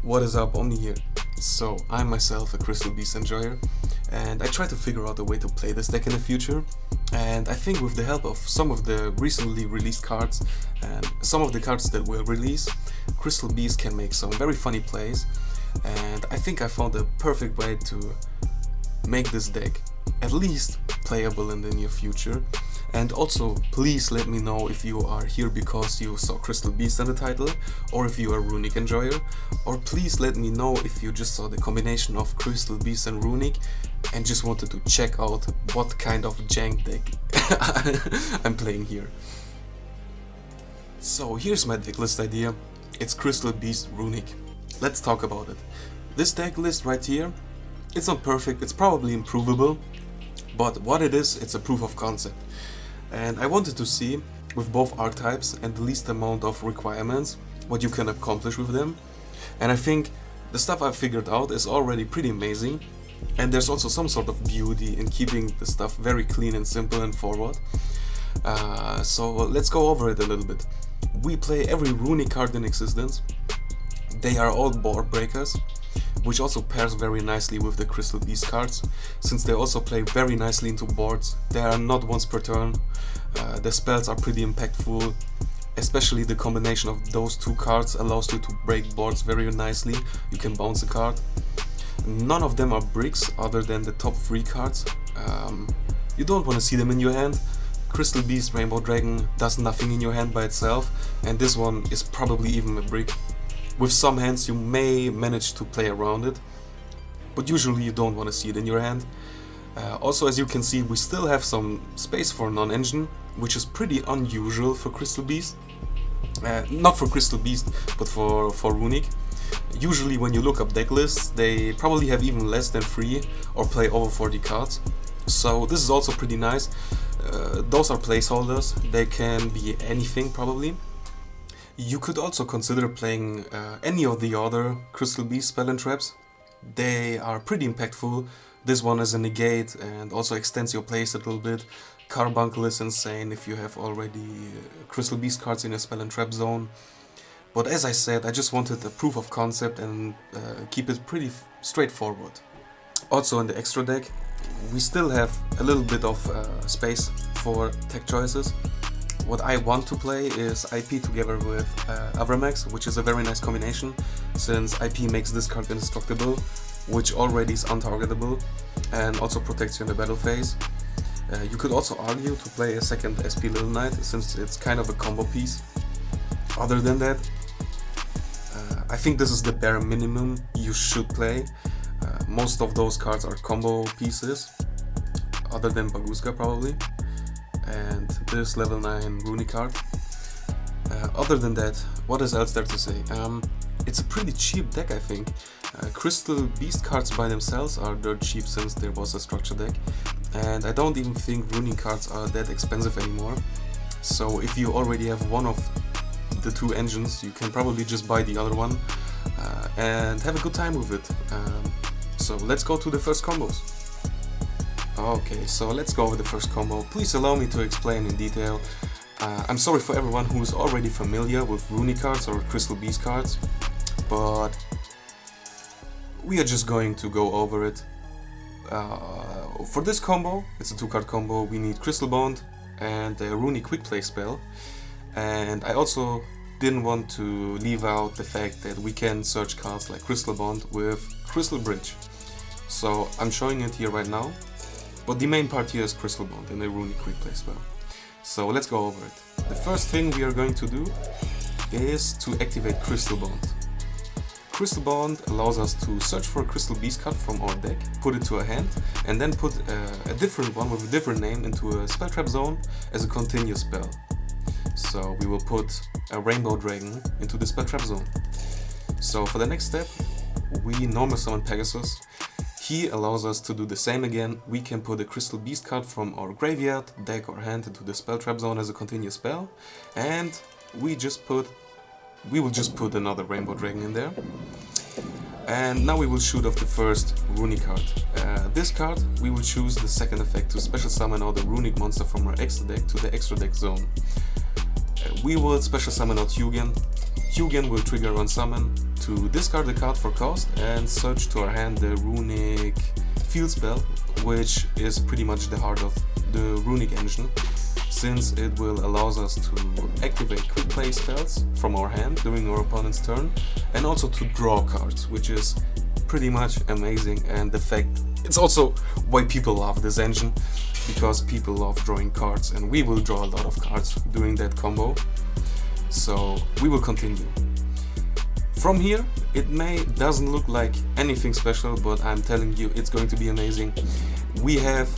What is up, Omni here. So, I'm myself a Crystal Beast enjoyer, and I try to figure out a way to play this deck in the future, and I think with the help of some of the recently released cards and some of the cards that will release, Crystal Beast can make some very funny plays, and I think I found a perfect way to make this deck at least playable in the near future. And also, please let me know if you are here because you saw Crystal Beast in the title, or if you are a Runick enjoyer, or please let me know if you just saw the combination of Crystal Beast and Runick and just wanted to check out what kind of jank deck I'm playing here. So here's my deck list idea. It's Crystal Beast Runick. Let's talk about it. This deck list right here, it's not perfect, it's probably improvable, but what it is, it's a proof of concept. And I wanted to see, with both archetypes and the least amount of requirements, what you can accomplish with them. And I think the stuff I've figured out is already pretty amazing, and there's also some sort of beauty in keeping the stuff very clean and simple and forward. So let's go over it a little bit. We play every Runick card in existence. They are all board breakers, which also pairs very nicely with the Crystal Beast cards, since they also play very nicely into boards. They are not once per turn, the spells are pretty impactful, especially the combination of those two cards allows you to break boards very nicely. You can bounce a card. None of them are bricks other than the top 3 cards. You don't want to see them in your hand. Crystal Beast Rainbow Dragon does nothing in your hand by itself, and this one is probably even a brick. With some hands you may manage to play around it, but usually you don't want to see it in your hand. Also, as you can see, we still have some space for non-engine, which is pretty unusual for Crystal Beast. Not for Crystal Beast, but for Runick. Usually when you look up deck lists, they probably have even less than 3 or play over 40 cards. So this is also pretty nice. Those are placeholders, they can be anything probably. You could also consider playing any of the other Crystal Beast spell and traps. They are pretty impactful. This one is a negate and also extends your plays a little bit. Carbuncle is insane if you have already Crystal Beast cards in your spell and trap zone. But as I said, I just wanted a proof of concept and keep it pretty straightforward. Also in the extra deck, we still have a little bit of space for tech choices. What I want to play is IP together with Avramax, which is a very nice combination, since IP makes this card indestructible, which already is untargetable, and also protects you in the battle phase. You could also argue to play a second SP Little Knight, since it's kind of a combo piece. Other than that, I think this is the bare minimum you should play. Most of those cards are combo pieces, other than Bagooska probably. And this level 9 Runick card. Other than that, what is else there to say? It's a pretty cheap deck, I think. Crystal Beast cards by themselves are dirt cheap since there was a structure deck, and I don't even think Runick cards are that expensive anymore. So if you already have one of the 2 engines, you can probably just buy the other one and have a good time with it. So let's go to the first combos. Okay, so let's go over the first combo. Please allow me to explain in detail. I'm sorry for everyone who is already familiar with Runick cards or Crystal Beast cards, but we are just going to go over it. For this combo, it's a 2-card combo, we need Crystal Bond and a Runick Quick Play spell. And I also didn't want to leave out the fact that we can search cards like Crystal Bond with Crystal Bridge. So I'm showing it here right now. But the main part here is Crystal Bond in a Runick Quick Play spell. So let's go over it. The first thing we are going to do is to activate Crystal Bond. Crystal Bond allows us to search for a Crystal Beast card from our deck, put it to a hand, and then put a different one with a different name into a spell trap zone as a continuous spell. So we will put a Rainbow Dragon into the spell trap zone. So for the next step, we normal summon Pegasus. He allows us to do the same again. We can put a Crystal Beast card from our graveyard, deck or hand into the spell trap zone as a continuous spell, and we will just put another Rainbow Dragon in there. And now we will shoot off the first Runick card. This card, we will choose the second effect to special summon out the Runick monster from our extra deck to the extra deck zone. We will special summon out Hugin. Hugin will trigger on summon to discard a card for cost and search to our hand the Runick field spell, which is pretty much the heart of the Runick engine, since it will allow us to activate quick play spells from our hand during our opponent's turn, and also to draw cards, which is pretty much amazing. And the fact it's also why people love this engine, because people love drawing cards, and we will draw a lot of cards during that combo. So we will continue. From here, it doesn't look like anything special, but I'm telling you, it's going to be amazing. We have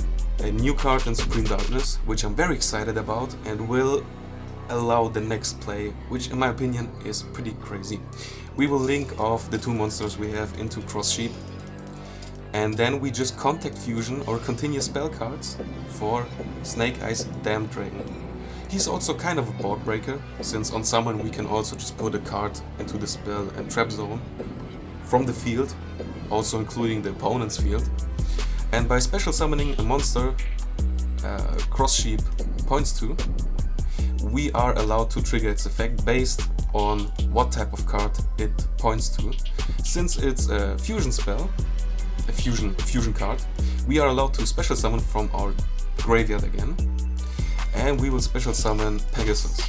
a new card in Supreme Darkness, which I'm very excited about, and will allow the next play, which in my opinion is pretty crazy. We will link off the two monsters we have into Cross Sheep, and then we just contact fusion or continue spell cards for Snake Eyes Damned Dragon. He's also kind of a board breaker, since on summon we can also just put a card into the spell and trap zone from the field, also including the opponent's field. And by special summoning a monster Cross Sheep points to, we are allowed to trigger its effect based on what type of card it points to. Since it's a fusion spell, a fusion card, we are allowed to special summon from our graveyard again, and we will special summon Pegasus.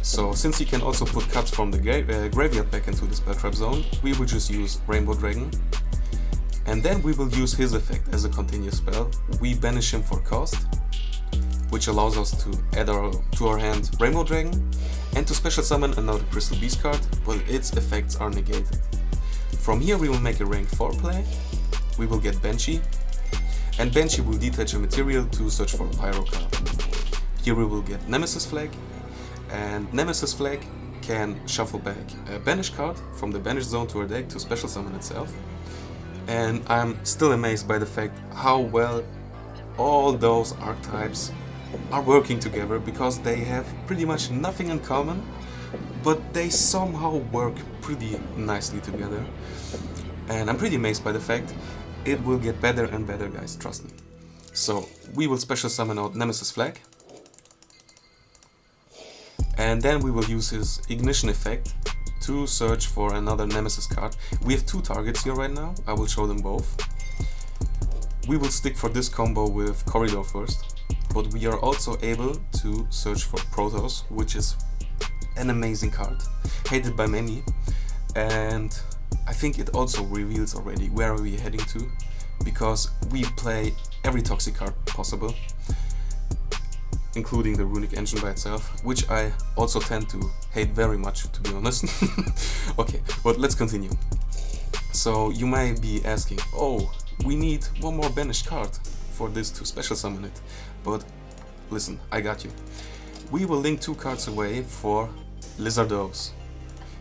So since he can also put cards from the graveyard back into the spell trap zone, we will just use Rainbow Dragon, and then we will use his effect as a continuous spell. We banish him for cost, which allows us to add to our hand Rainbow Dragon, and to special summon another Crystal Beast card, but its effects are negated. From here we will make a rank 4 play, we will get Banshee, and Banshee will detach a material to search for a Pyro card. Here we will get Nemeses Flag, and Nemeses Flag can shuffle back a banish card from the banish zone to our deck to special summon itself. And I'm still amazed by the fact how well all those archetypes are working together, because they have pretty much nothing in common, but they somehow work pretty nicely together. And I'm pretty amazed by the fact it will get better and better, guys, trust me. So we will special summon out Nemeses Flag, and then we will use his ignition effect to search for another Nemesis card. We have two targets here right now, I will show them both. We will stick for this combo with Corridor first, but we are also able to search for Protos, which is an amazing card, hated by many, and I think it also reveals already where are we heading to, because we play every toxic card possible, including the Runick engine by itself, which I also tend to hate very much, to be honest. Okay, but let's continue. So you may be asking, oh, we need one more banished card for this to special summon it, but listen, I got you. We will link two cards away for Lizardose.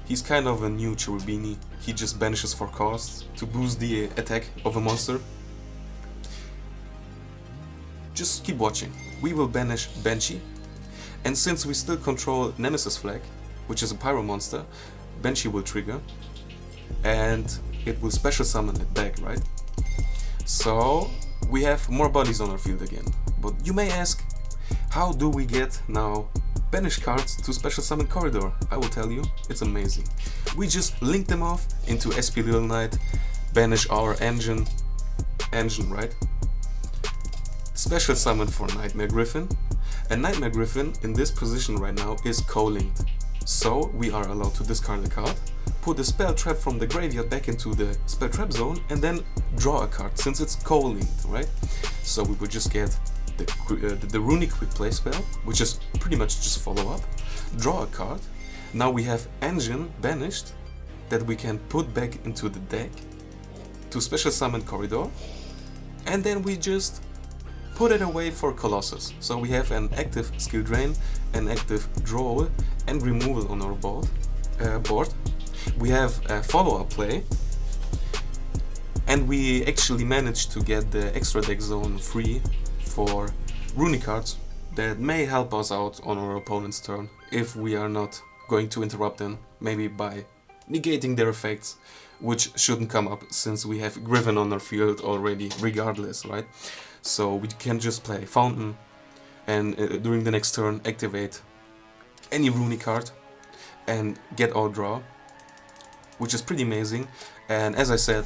He's kind of a new Cherubini. He just banishes for cost to boost the attack of a monster. Just keep watching. We will banish Banshee, and since we still control Nemeses Flag, which is a pyro monster, Banshee will trigger, and it will special summon it back, right? So we have more bodies on our field again. But you may ask, how do we get now banished cards to special summon Corridor? I will tell you, it's amazing. We just link them off into SP Little Knight, banish our engine, right? Special summon for Knightmare Gryphon, and Knightmare Gryphon in this position right now is co-linked. So we are allowed to discard a card, put the spell trap from the graveyard back into the spell trap zone, and then draw a card, since it's co-linked, right? So we would just get the Runick Quick Play spell, which is pretty much just follow up, draw a card. Now we have engine banished that we can put back into the deck to special summon Corridor, and then we just put it away for Colossus. So we have an active skill drain, an active draw and removal on our board. We have a follow-up play, and we actually managed to get the extra deck zone free for Runick cards that may help us out on our opponent's turn if we are not going to interrupt them, maybe by negating their effects, which shouldn't come up since we have Gryphon on our field already regardless, right? So we can just play Fountain and during the next turn activate any Runick card, and get all draw, which is pretty amazing. And as I said,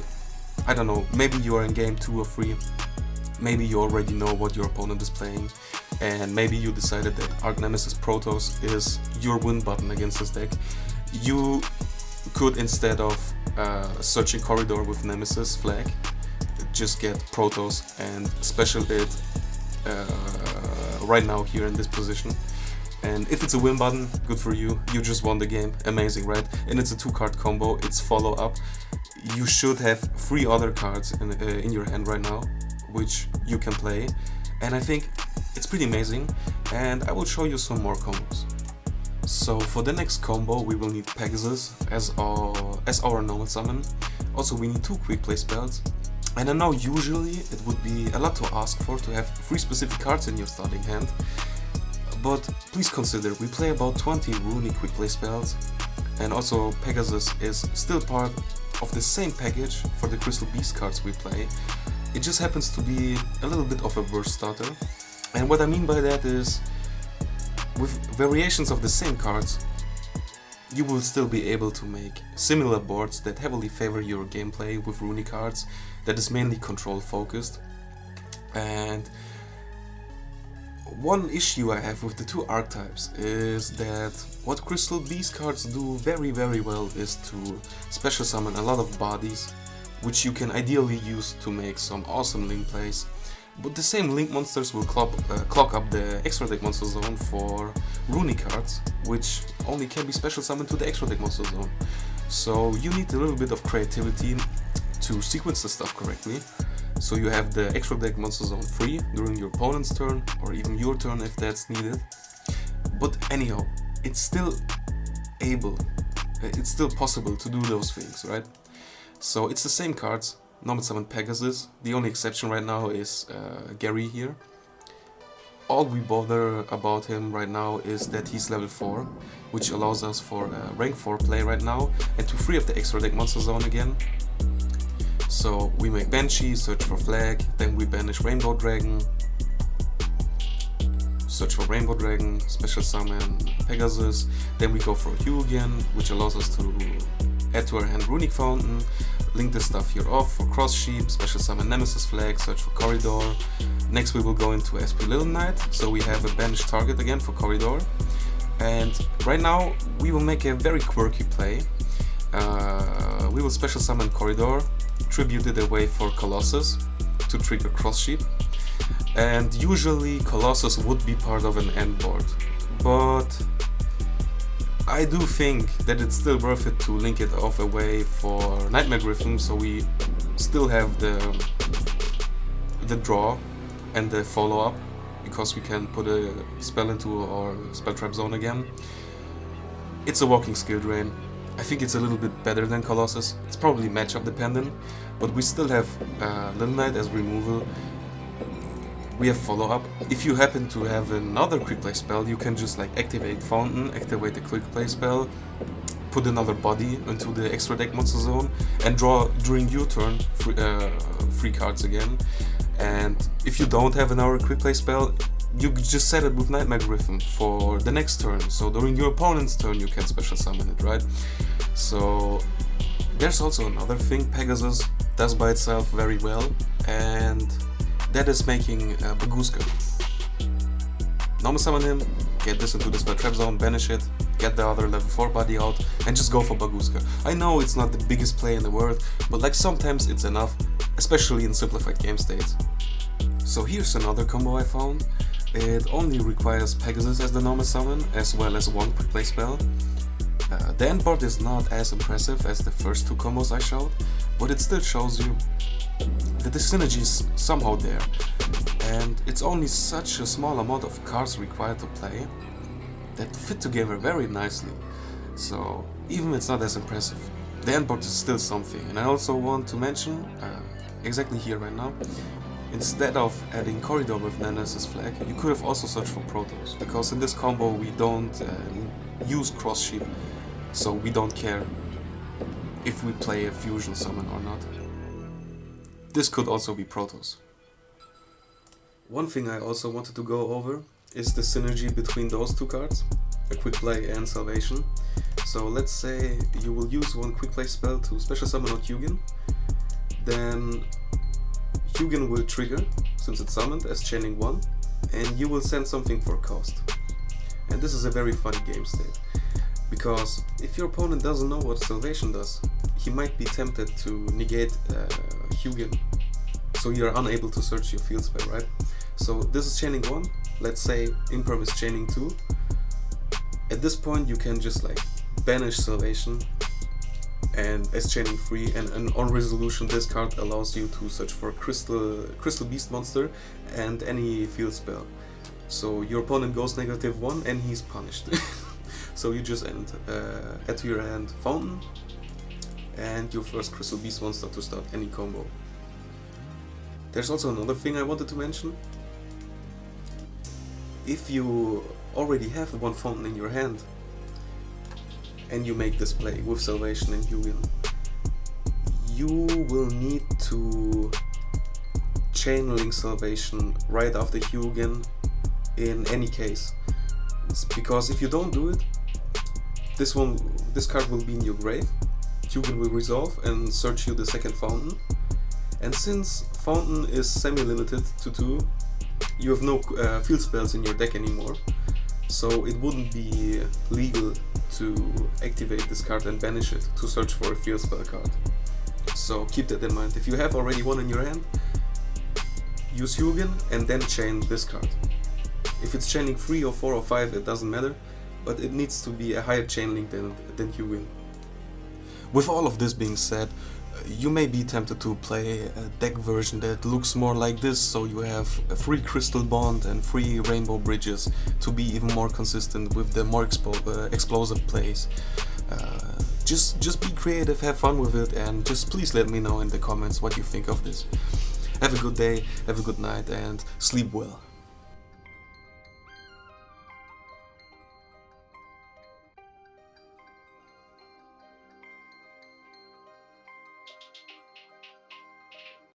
I don't know, maybe you are in game 2 or 3, maybe you already know what your opponent is playing, and maybe you decided that Archnemeses Protos is your win button against this deck. You could, instead of searching Corridor with Nemeses Flag, just get Protos and special it right now here in this position. And if it's a win button, good for you, you just won the game, amazing, right? And it's a 2-card combo, it's follow up. You should have 3 other cards in your hand right now, which you can play, and I think it's pretty amazing, and I will show you some more combos. So for the next combo we will need Pegasus as our normal summon. Also we need 2 quick play spells, and I know usually it would be a lot to ask for to have 3 specific cards in your starting hand, but please consider we play about 20 Runick quick play spells, and also Pegasus is still part of the same package for the Crystal Beast cards we play. It just happens to be a little bit of a burst starter, and what I mean by that is, with variations of the same cards, you will still be able to make similar boards that heavily favor your gameplay with Runick cards that is mainly control focused. And one issue I have with the 2 archetypes is that what Crystal Beast cards do very well is to special summon a lot of bodies, which you can ideally use to make some awesome link plays. But the same link monsters will clog up the extra deck monster zone for Runick cards, which only can be special summoned to the extra deck monster zone. So you need a little bit of creativity to sequence the stuff correctly, so you have the extra deck monster zone free during your opponent's turn, or even your turn if that's needed. But anyhow, it's still possible to do those things, right? So it's the same cards, normal summon Pegasus. The only exception right now is Geri here. All we bother about him right now is that he's level 4, which allows us for rank 4 play right now, and to free up the extra deck monster zone again. So we make Banshee, search for Flag, then we banish Rainbow Dragon, search for Rainbow Dragon, special summon Pegasus, then we go for Hugin, which allows us to add to our hand Runick Fountain, link this stuff here off for Cross Sheep, special summon Nemeses Flag, search for Corridor. Next we will go into SP Little Knight, so we have a banished target again for Corridor. And right now we will make a very quirky play. We will special summon Corridor, tribute it away for Colossus to trigger Cross Sheep. And usually Colossus would be part of an Endboard, but I do think that it's still worth it to link it off away for Knightmare Gryphon, so we still have the draw and the follow-up, because we can put a spell into our spell trap zone again. It's a walking skill drain. I think it's a little bit better than Colossus. It's probably matchup dependent, but we still have Little Knight as removal. We have follow-up. If you happen to have another quick play spell, you can just like activate Fountain, activate the quick play spell, put another body into the extra deck monster zone, and draw during your turn 3 cards again. And if you don't have another quick play spell, you just set it with Knightmare Gryphon for the next turn, so during your opponent's turn you can special summon it, right? So there's also another thing Pegasus does by itself very well, and that is making Bagooska. Normal summon him, get this into the spell trap zone, banish it, get the other level 4 body out, and just go for Bagooska. I know it's not the biggest play in the world, but like sometimes it's enough, especially in simplified game states. So here's another combo I found. It only requires Pegasus as the normal summon, as well as 1 quick play spell. The Endboard is not as impressive as the first 2 combos I showed, but it still shows you that the synergy is somehow there, and it's only such a small amount of cards required to play that fit together very nicely. So even it's not as impressive, the Endboard is still something. And I also want to mention, exactly here right now, instead of adding Corridor with Nemeses Flag, you could have also searched for Protos, because in this combo we don't use Cross Sheep, so we don't care if we play a fusion summon or not. This could also be Protos. One thing I also wanted to go over is the synergy between those 2 cards, a quick play and salvation. So let's say you will use one quick play spell to special summon out Hugin, then Hugin will trigger, since it's summoned, as chaining 1, and you will send something for cost. And this is a very funny game state, because if your opponent doesn't know what Salvation does, he might be tempted to negate Hugin, so you're unable to search your field spell, right? So this is chaining 1, let's say Imperm is chaining 2. At this point you can just like banish Salvation and as chaining 3, and on resolution this card allows you to search for Crystal Beast monster and any field spell. So your opponent goes -1 and he's punished. So you just add to your hand Fountain and your first Crystal Beast monster to start any combo. There's also another thing I wanted to mention. If you already have one Fountain in your hand and you make this play with Salvation and Hugin, you will need to chain link Salvation right after Hugin in any case. It's because if you don't do it, this card will be in your grave, Hugin will resolve and search you the second Fountain, and since Fountain is semi-limited to 2, you have no field spells in your deck anymore, so it wouldn't be legal to activate this card and banish it to search for a field spell card. So keep that in mind. If you have already one in your hand, use Hugin and then chain this card. If it's chaining 3 or 4 or 5, it doesn't matter, but it needs to be a higher chain link than Hugin. With all of this being said, you may be tempted to play a deck version that looks more like this, so you have a 3 Crystal Bond and 3 Rainbow Bridges to be even more consistent with the more explosive plays. Just be creative, have fun with it, and just please let me know in the comments what you think of this. Have a good day, have a good night, and sleep well.